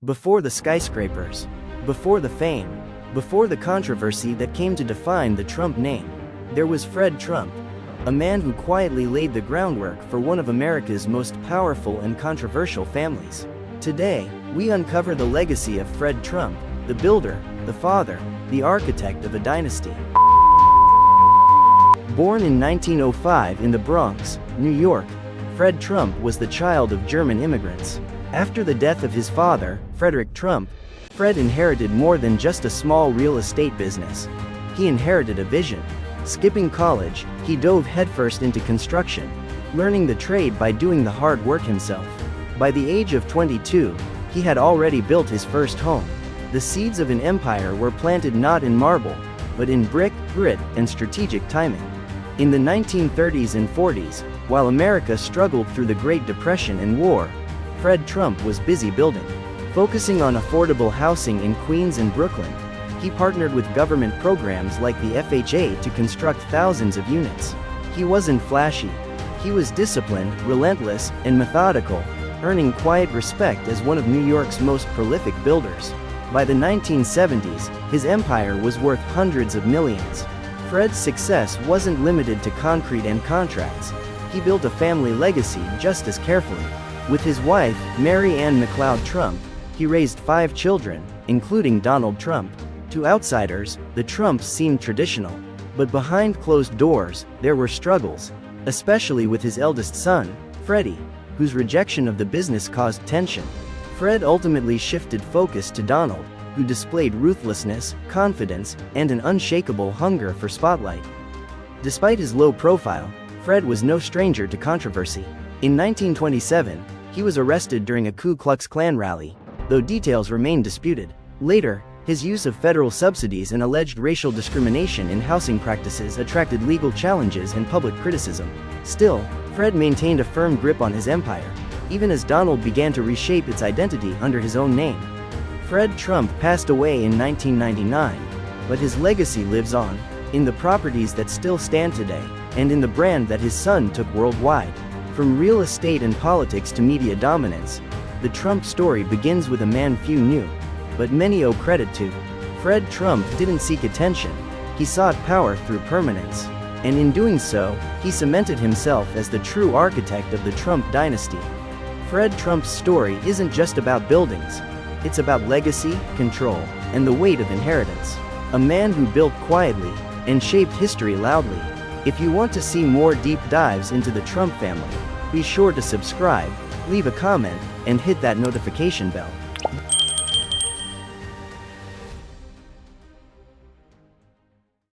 Before the skyscrapers, before the fame, before the controversy that came to define the Trump name, there was Fred Trump, a man who quietly laid the groundwork for one of America's most powerful and controversial families. Today, we uncover the legacy of Fred Trump, the builder, the father, the architect of a dynasty. Born in 1905 in the Bronx, New York, Fred Trump was the child of German immigrants. After the death of his father, Frederick Trump, Fred inherited more than just a small real estate business. He inherited a vision. Skipping college, he dove headfirst into construction, learning the trade by doing the hard work himself. By the age of 22, he had already built his first home. The seeds of an empire were planted not in marble, but in brick, grit, and strategic timing. In the 1930s and 40s, while America struggled through the Great Depression and war, Fred Trump was busy building. Focusing on affordable housing in Queens and Brooklyn, he partnered with government programs like the FHA to construct thousands of units. He wasn't flashy. He was disciplined, relentless, and methodical, earning quiet respect as one of New York's most prolific builders. By the 1970s, his empire was worth hundreds of millions. Fred's success wasn't limited to concrete and contracts. He built a family legacy just as carefully. With his wife, Mary Ann McLeod Trump, he raised 5 children, including Donald Trump. To outsiders, the Trumps seemed traditional. But behind closed doors, there were struggles, especially with his eldest son, Freddie, whose rejection of the business caused tension. Fred ultimately shifted focus to Donald, who displayed ruthlessness, confidence, and an unshakable hunger for spotlight. Despite his low profile, Fred was no stranger to controversy. In 1927, he was arrested during a Ku Klux Klan rally, though details remain disputed. Later, his use of federal subsidies and alleged racial discrimination in housing practices attracted legal challenges and public criticism. Still, Fred maintained a firm grip on his empire, even as Donald began to reshape its identity under his own name. Fred Trump passed away in 1999, but his legacy lives on, in the properties that still stand today, and in the brand that his son took worldwide. From real estate and politics to media dominance, the Trump story begins with a man few knew, but many owe credit to. Fred Trump didn't seek attention, he sought power through permanence. And in doing so, he cemented himself as the true architect of the Trump dynasty. Fred Trump's story isn't just about buildings. It's about legacy, control, and the weight of inheritance. A man who built quietly and shaped history loudly. If you want to see more deep dives into the Trump family, be sure to subscribe, leave a comment, and hit that notification bell.